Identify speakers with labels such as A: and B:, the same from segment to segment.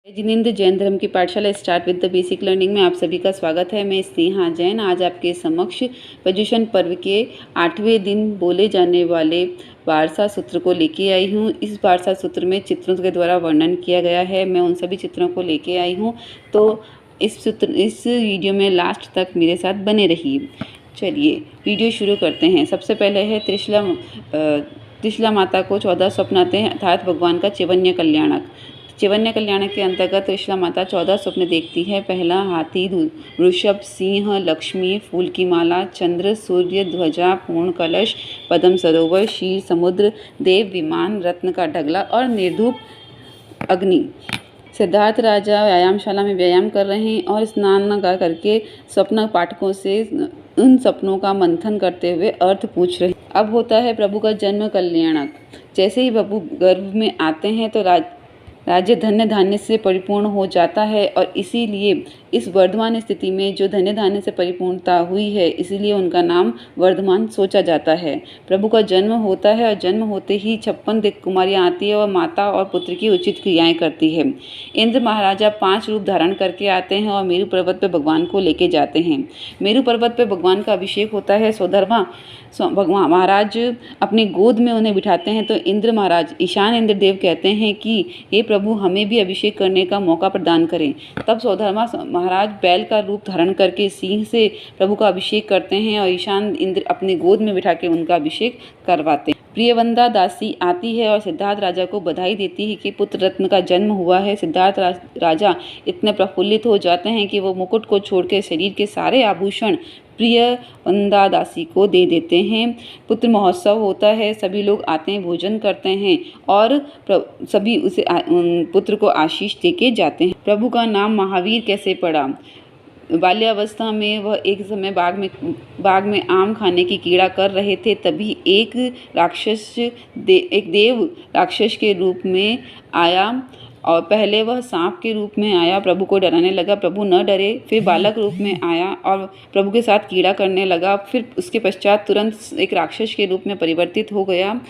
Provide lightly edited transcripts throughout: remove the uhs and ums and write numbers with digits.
A: जिनेंद्र जैन धर्म की पाठशाला start with the basic learning में आप सभी का स्वागत है। मैं स्नेहा जैन आज आपके समक्ष पर्युषण पर्व के 8वें दिन बोले जाने वाले वारसा सूत्र को लेके आई हूँ। इस वारसा सूत्र में चित्रों के द्वारा वर्णन किया गया है। मैं उन सभी चित्रों को लेके आई हूँ, तो इस वीडियो में लास्ट तक मेरे साथ बने रहिए। चलिए वीडियो शुरू करते हैं। सबसे पहले है त्रिशला माता को 14 स्वप्न आते हैं, अर्थात भगवान का चैवन्य कल्याणक। चैवन्य कल्याणक के अंतर्गत त्रिशला माता 14 स्वप्न देखती है। पहला हाथी, वृषभ, सिंह, लक्ष्मी, फूल की माला, चंद्र, सूर्य, ध्वजा, पूर्ण कलश, पद्म सरोवर, क्षीर समुद्र, देव विमान, रत्न का ढगला और निर्धूप अग्नि। सिद्धार्थ राजा व्यायामशाला में व्यायाम कर रहे हैं और स्नान करके स्वप्न पाठकों से उन सपनों का मंथन करते हुए अर्थ पूछ रहे हैं। अब होता है प्रभु का जन्म कल्याणक। जैसे ही प्रभु गर्भ में आते हैं तो राज्य धन्य धान्य से परिपूर्ण हो जाता है, और इसीलिए इस वर्धमान स्थिति में जो धन्य धान्य से परिपूर्णता हुई है, इसीलिए उनका नाम वर्धमान सोचा जाता है। प्रभु का जन्म होता है और जन्म होते ही 56 दिक् कुमारियाँ आती है और माता और पुत्र की उचित क्रियाएं करती है। इंद्र महाराजा 5 रूप धारण करके आते हैं और मेरु पर्वत पर भगवान को लेके जाते हैं। मेरु पर्वत पर भगवान का अभिषेक होता है। सोधर्मा भगवान महाराज अपनी गोद में उन्हें बिठाते हैं, तो इंद्र महाराज ईशान इंद्रदेव कहते हैं कि हे प्रभु, हमें भी अभिषेक करने का मौका प्रदान करें। तब सोधर्मा महाराज बैल का रूप धारण करके सिंह से प्रभु का अभिषेक करते हैं और ईशान इंद्र अपनी गोद में बिठा के उनका अभिषेक करवाते हैं। प्रियवंदा दासी आती है और सिद्धार्थ राजा को बधाई देती है कि पुत्र रत्न का जन्म हुआ है। सिद्धार्थ राजा इतने प्रफुल्लित हो जाते हैं कि वो मुकुट को छोड़कर शरीर के सारे आभूषण प्रियवंदा दासी को दे देते हैं। पुत्र महोत्सव होता है। सभी लोग आते हैं, भोजन करते हैं और सभी उसे पुत्र को आशीष देके जाते हैं। प्रभु का नाम महावीर कैसे पड़ा? बाल्यावस्था में वह एक समय बाग में आम खाने की कीड़ा कर रहे थे। तभी एक देव राक्षस के रूप में आया, और पहले वह सांप के रूप में आया, प्रभु को डराने लगा। प्रभु न डरे, फिर बालक रूप में आया और प्रभु के साथ कीड़ा करने लगा। फिर उसके पश्चात तुरंत एक राक्षस के रूप में परिवर्तित हो गया।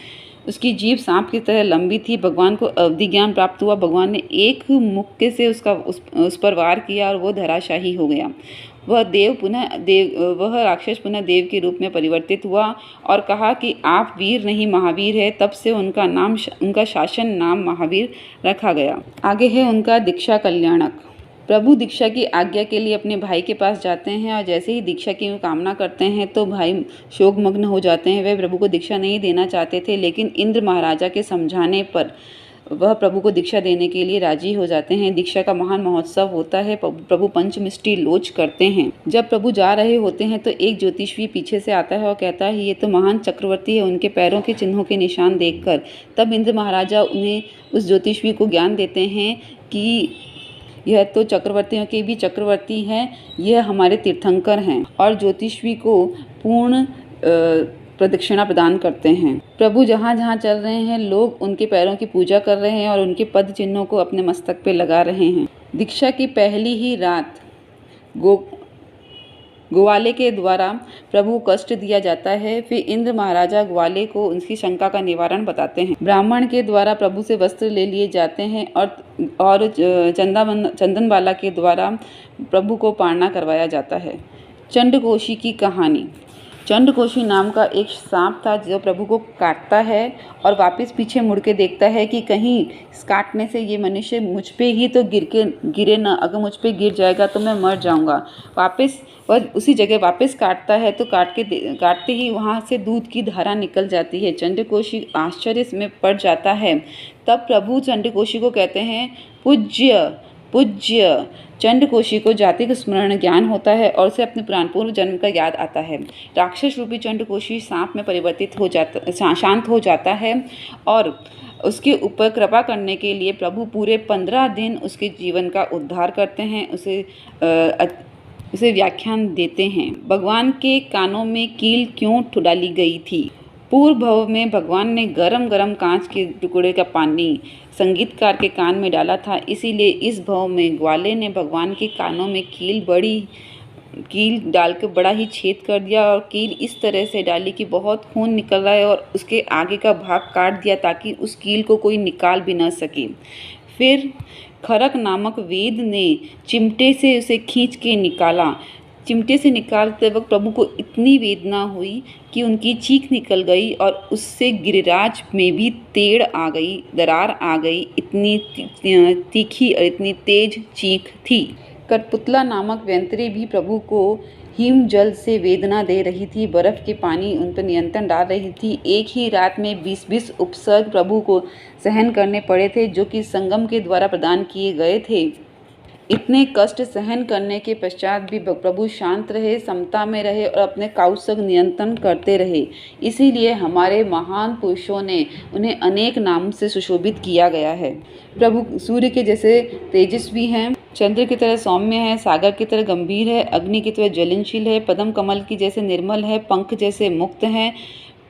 A: उसकी जीभ सांप की तरह लंबी थी। भगवान को अवधि ज्ञान प्राप्त हुआ। भगवान ने एक मुक्के से उस पर वार किया और वो धराशाही हो गया। वह राक्षस पुनः देव के रूप में परिवर्तित हुआ और कहा कि आप वीर नहीं महावीर है। तब से उनका शासन नाम महावीर रखा गया। आगे है उनका दीक्षा कल्याणक। प्रभु दीक्षा की आज्ञा के लिए अपने भाई के पास जाते हैं और जैसे ही दीक्षा की कामना करते हैं तो भाई शोकमग्न हो जाते हैं। वे प्रभु को दीक्षा नहीं देना चाहते थे, लेकिन इंद्र महाराजा के समझाने पर वह प्रभु को दीक्षा देने के लिए राजी हो जाते हैं। दीक्षा का महान महोत्सव होता है। प्रभु पंचमिष्टि लोच करते हैं। जब प्रभु जा रहे होते हैं तो एक ज्योतिषी पीछे से आता है और कहता है, ये तो महान चक्रवर्ती है, उनके पैरों के चिन्हों के निशान देखकर। तब इंद्र महाराजा उन्हें उस ज्योतिषी को ज्ञान देते हैं कि यह तो चक्रवर्तियों के भी चक्रवर्ती हैं, यह हमारे तीर्थंकर हैं, और ज्योतिषी को पूर्ण प्रदक्षिणा प्रदान करते हैं। प्रभु जहाँ जहाँ चल रहे हैं, लोग उनके पैरों की पूजा कर रहे हैं और उनके पद चिन्हों को अपने मस्तक पे लगा रहे हैं। दीक्षा की पहली ही रात ग्वाले के द्वारा प्रभु को कष्ट दिया जाता है। फिर इंद्र महाराजा ग्वाले को उनकी शंका का निवारण बताते हैं। ब्राह्मण के द्वारा प्रभु से वस्त्र ले लिए जाते हैं और चंदनबाला के द्वारा प्रभु को पारना करवाया जाता है। चंडकोशी की कहानी। चंडकोशी नाम का एक सांप था जो प्रभु को काटता है और वापस पीछे मुड़ के देखता है कि कहीं इस काटने से ये मनुष्य मुझ पे ही तो गिरे ना, अगर मुझ पे गिर जाएगा तो मैं मर जाऊंगा। वापस वह उसी जगह वापस काटता है तो काटते ही वहाँ से दूध की धारा निकल जाती है। चंडकोशी आश्चर्य में पड़ जाता है। तब प्रभु चंडकोशी को कहते हैं, पूज्य। चंडकोशी को जाति का स्मरण ज्ञान होता है और उसे अपने पुराण पूर्व जन्म का याद आता है। राक्षस रूपी चंडकोशी सांप में परिवर्तित हो जाता, शांत हो जाता है और उसके ऊपर कृपा करने के लिए प्रभु पूरे 15 दिन उसके जीवन का उद्धार करते हैं, उसे व्याख्यान देते हैं। भगवान के कानों में कील क्यों डाली गई थी? पूर्व भव में भगवान ने गरम कांच के टुकड़े का पानी संगीतकार के कान में डाला था, इसीलिए इस भव में ग्वाले ने भगवान के कानों में कील डालकर बड़ा ही छेद कर दिया, और कील इस तरह से डाली कि बहुत खून निकल रहा है और उसके आगे का भाग काट दिया ताकि उस कील को कोई निकाल भी न सके। फिर खरक नामक वेद ने चिमटे से उसे खींच के निकाला। चिमटे से निकालते वक्त प्रभु को इतनी वेदना हुई कि उनकी चीख निकल गई और उससे गिरिराज में भी तेड़ आ गई, दरार आ गई। इतनी तीखी और इतनी तेज चीख थी। कठपुतला नामक व्यंतरी भी प्रभु को हिम जल से वेदना दे रही थी, बर्फ के पानी उन पर नियंत्रण डाल रही थी। एक ही रात में 20-20 उपसर्ग प्रभु को सहन करने पड़े थे, जो कि संगम के द्वारा प्रदान किए गए थे। इतने कष्ट सहन करने के पश्चात भी प्रभु शांत रहे, समता में रहे और अपने कौशल नियंत्रण करते रहे। इसीलिए हमारे महान पुरुषों ने उन्हें अनेक नाम से सुशोभित किया गया है। प्रभु सूर्य के जैसे तेजस्वी हैं, चंद्र की तरह सौम्य है, सागर की तरह गंभीर है, अग्नि की तरह ज्वलनशील है, पद्म कमल की जैसे निर्मल है, पंख जैसे मुक्त हैं,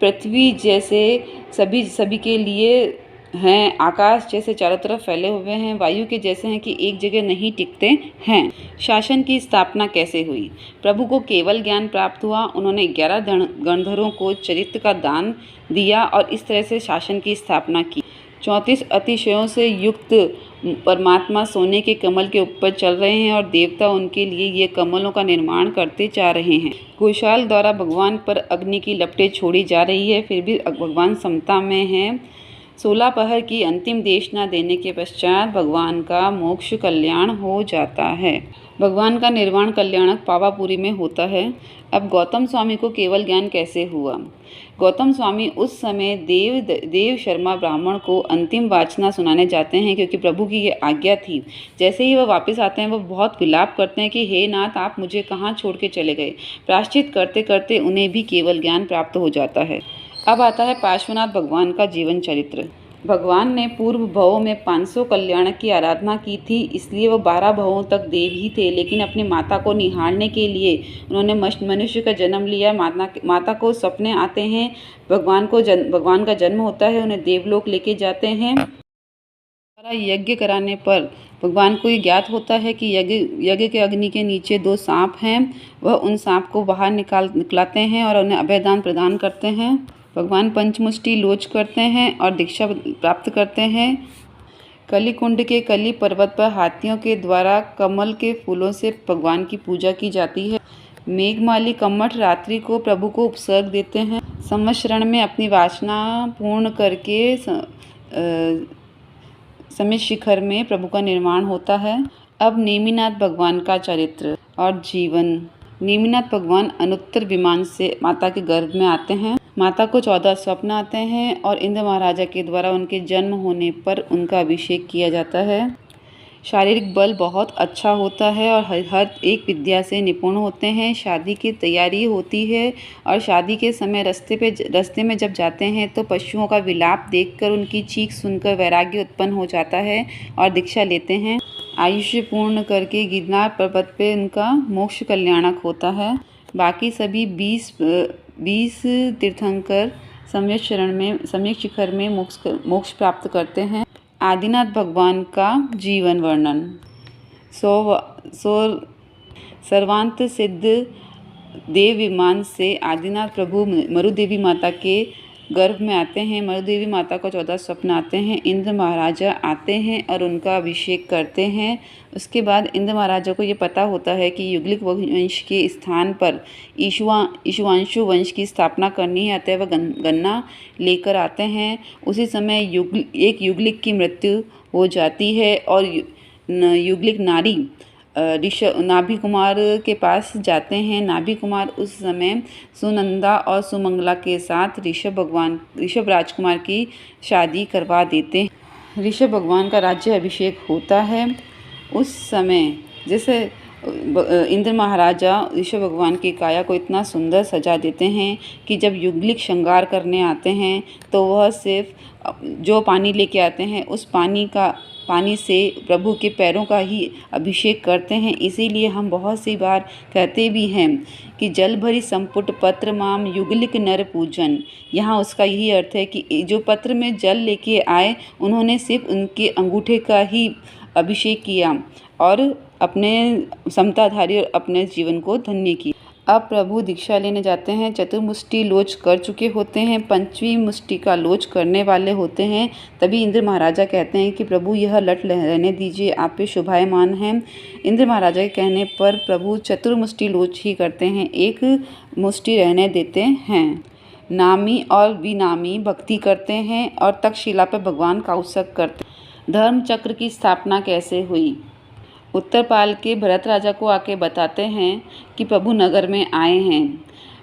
A: पृथ्वी जैसे सभी के लिए हैं, आकाश जैसे चारों तरफ फैले हुए हैं, वायु के जैसे हैं कि एक जगह नहीं टिकते हैं। शासन की स्थापना कैसे हुई? प्रभु को केवल ज्ञान प्राप्त हुआ। उन्होंने 11 गणधरों को चरित्र का दान दिया और इस तरह से शासन की स्थापना की। 34 अतिशयों से युक्त परमात्मा सोने के कमल के ऊपर चल रहे हैं और देवता उनके लिए ये कमलों का निर्माण करते जा रहे हैं। घोषाल द्वारा भगवान पर अग्नि की लपटें छोड़ी जा रही है, फिर भी भगवान समता में हैं। 16 पहर की अंतिम देशना देने के पश्चात भगवान का मोक्ष कल्याण हो जाता है। भगवान का निर्वाण कल्याणक पावापुरी में होता है। अब गौतम स्वामी को केवल ज्ञान कैसे हुआ? गौतम स्वामी उस समय देव शर्मा ब्राह्मण को अंतिम वाचना सुनाने जाते हैं, क्योंकि प्रभु की ये आज्ञा थी। जैसे ही वह वापस आते हैं, वह बहुत विलाप करते हैं कि हे नाथ, आप मुझे कहाँ छोड़ के चले गए। प्रायश्चित करते करते उन्हें भी केवल ज्ञान प्राप्त हो जाता है। अब आता है पार्श्वनाथ भगवान का जीवन चरित्र। भगवान ने पूर्व भवों में 500 कल्याणक की आराधना की थी, इसलिए वह 12 भवों तक देव ही थे। लेकिन अपनी माता को निहारने के लिए उन्होंने मनुष्य का जन्म लिया। माता को सपने आते हैं, भगवान का जन्म होता है, उन्हें देवलोक लेके जाते हैं। यज्ञ कराने पर भगवान को ये ज्ञात होता है कि यज्ञ के अग्नि के नीचे 2 सांप हैं। वह उन सांप को बाहर निकलाते हैं और उन्हें अभयदान प्रदान करते हैं। भगवान पंचमुष्टि लोच करते हैं और दीक्षा प्राप्त करते हैं। कलिकुंड के कली पर्वत पर हाथियों के द्वारा कमल के फूलों से भगवान की पूजा की जाती है। मेघमाली कम्मठ रात्रि को प्रभु को उपसर्ग देते हैं। संवत्सरण में अपनी वासना पूर्ण करके समित शिखर में प्रभु का निर्माण होता है। अब नेमिनाथ भगवान का चरित्र और जीवन। नेमिनाथ भगवान अनुत्तर विमान से माता के गर्भ में आते हैं। माता को 14 स्वप्न आते हैं और इंद्र महाराजा के द्वारा उनके जन्म होने पर उनका अभिषेक किया जाता है। शारीरिक बल बहुत अच्छा होता है और हर एक विद्या से निपुण होते हैं। शादी की तैयारी होती है और शादी के समय रास्ते में जब जाते हैं तो पशुओं का विलाप देखकर उनकी चीख सुनकर वैराग्य उत्पन्न हो जाता है और दीक्षा लेते हैं। आयुष्य पूर्ण करके गिरनार पर्वत पे उनका मोक्ष कल्याणक होता है। बाकी सभी 20 तीर्थंकर सम्यक शिखर में मोक्ष प्राप्त करते हैं। आदिनाथ भगवान का जीवन वर्णन। सर्वांत सिद्ध देव विमान से आदिनाथ प्रभु मरुदेवी माता के गर्भ में आते हैं। मरुदेवी माता को 14 स्वप्न आते हैं। इंद्र महाराजा आते हैं और उनका अभिषेक करते हैं। उसके बाद इंद्र महाराजा को ये पता होता है कि युगलिक वंश के स्थान पर इक्ष्वाकु वंश की स्थापना करनी है, अतः वह गन्ना लेकर आते हैं। उसी समय एक युगलिक की मृत्यु हो जाती है और युगलिक नारी नाभि कुमार के पास जाते हैं। नाभि कुमार उस समय सुनंदा और सुमंगला के साथ ऋषभ राजकुमार की शादी करवा देते हैं। ऋषभ भगवान का राज्य अभिषेक होता है। उस समय जैसे इंद्र महाराजा ऋषभ भगवान की काया को इतना सुंदर सजा देते हैं कि जब युगलिक श्रृंगार करने आते हैं तो वह सिर्फ जो पानी लेके आते हैं उस पानी से प्रभु के पैरों का ही अभिषेक करते हैं। इसीलिए हम बहुत सी बार कहते भी हैं कि जल भरी संपुट पत्र माम युगलिक नर पूजन। यहाँ उसका यही अर्थ है कि जो पत्र में जल लेके आए उन्होंने सिर्फ उनके अंगूठे का ही अभिषेक किया और अपने समताधारी और अपने जीवन को धन्य किया। अब प्रभु दीक्षा लेने जाते हैं। चतुर्मुष्टि लोच कर चुके होते हैं, पंचवीं मुष्टि का लोच करने वाले होते हैं। तभी इंद्र महाराजा कहते हैं कि प्रभु यह लट रहने दीजिए, आप पे शोभायमान हैं। इंद्र महाराजा के कहने पर प्रभु चतुर्मुष्टि लोच ही करते हैं, एक मुष्टि रहने देते हैं। नामी और विनामी भक्ति करते हैं और तक्षशिला पर भगवान का उत्सव करते हैं। धर्म चक्र की स्थापना कैसे हुई? उत्तरपाल के भरत राजा को आके बताते हैं कि प्रभु नगर में आए हैं।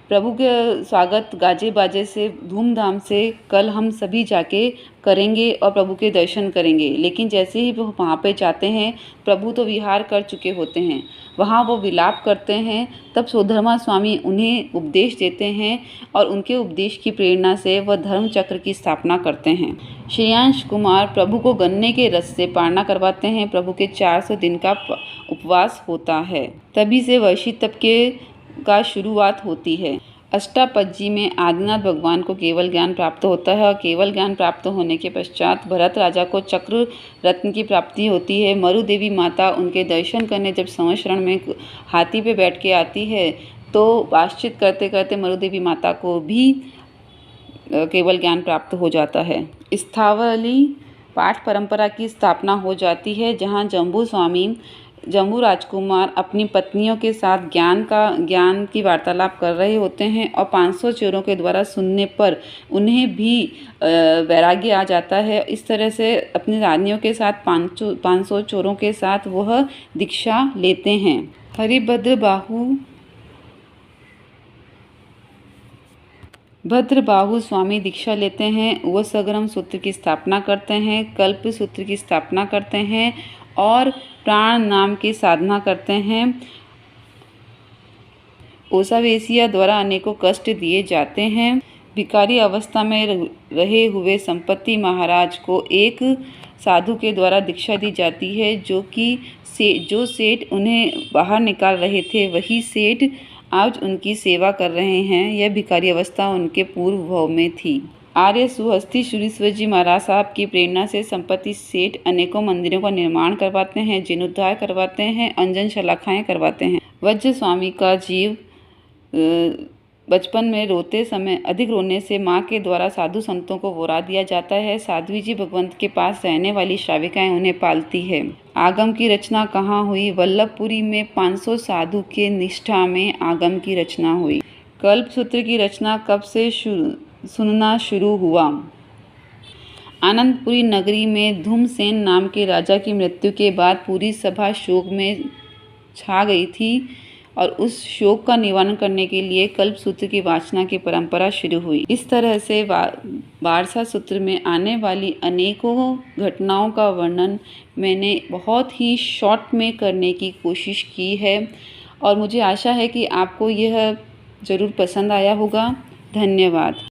A: प्रभु के स्वागत गाजे बाजे से धूमधाम से कल हम सभी जाके करेंगे और प्रभु के दर्शन करेंगे। लेकिन जैसे ही वो वहाँ पे जाते हैं, प्रभु तो विहार कर चुके होते हैं, वहाँ वो विलाप करते हैं। तब सोधर्मा स्वामी उन्हें उपदेश देते हैं और उनके उपदेश की प्रेरणा से वह धर्म चक्र की स्थापना करते हैं। श्रेयांश कुमार प्रभु को गन्ने के रस से पारना करवाते हैं। प्रभु के 400 दिन का उपवास होता है, तभी से वर्षी तप का शुरुआत होती है। अष्टापजी में आदिनाथ भगवान को केवल ज्ञान प्राप्त होता है और केवल ज्ञान प्राप्त होने के पश्चात भरत राजा को चक्र रत्न की प्राप्ति होती है। मरु देवी माता उनके दर्शन करने जब संवत्सरण में हाथी पे बैठ के आती है तो बातचीत करते करते मरु देवी माता को भी केवल ज्ञान प्राप्त हो जाता है। स्थावली पाठ परंपरा की स्थापना हो जाती है, जहाँ जम्बू राजकुमार अपनी पत्नियों के साथ ज्ञान की वार्तालाप कर रहे होते हैं और 500 चोरों के द्वारा सुनने पर उन्हें भी वैराग्य आ जाता है। इस तरह से अपनी रानियों के साथ 500 चोरों के साथ वह दीक्षा लेते हैं। भद्रबाहु स्वामी दीक्षा लेते हैं। वह सगरम सूत्र की स्थापना करते हैं, कल्प सूत्र की स्थापना करते हैं और प्राण नाम की साधना करते हैं। ओसावेसिया द्वारा अनेकों कष्ट दिए जाते हैं। भिखारी अवस्था में रहे हुए संपत्ति महाराज को एक साधु के द्वारा दीक्षा दी जाती है, जो सेठ उन्हें बाहर निकाल रहे थे वही सेठ आज उनकी सेवा कर रहे हैं। यह भिखारी अवस्था उनके पूर्व भाव में थी। आर्य सुहस्ती सूरीश्वर जी महाराज साहब की प्रेरणा से संपत्ति सेठ अनेकों मंदिरों का निर्माण करवाते हैं, जीर्णोद्धार करवाते हैं, अंजन शलाखाएँ करवाते हैं। वज्र स्वामी का जीव बचपन में रोते समय अधिक रोने से माँ के द्वारा साधु संतों को वोरा दिया जाता है। साध्वी जी भगवंत के पास रहने वाली श्राविकाएं उन्हें पालती है। आगम की रचना कहाँ हुई? वल्लभपुरी में 500 साधु के निष्ठा में आगम की रचना हुई। कल्प सूत्र की रचना कब से सुनना शुरू हुआ? आनंदपुरी नगरी में धूमसेन नाम के राजा की मृत्यु के बाद पूरी सभा शोक में छा गई थी और उस शोक का निवारण करने के लिए कल्प सूत्र की वाचना की परंपरा शुरू हुई। इस तरह से वारसा सूत्र में आने वाली अनेकों घटनाओं का वर्णन मैंने बहुत ही शॉर्ट में करने की कोशिश की है और मुझे आशा है कि आपको यह ज़रूर पसंद आया होगा। धन्यवाद।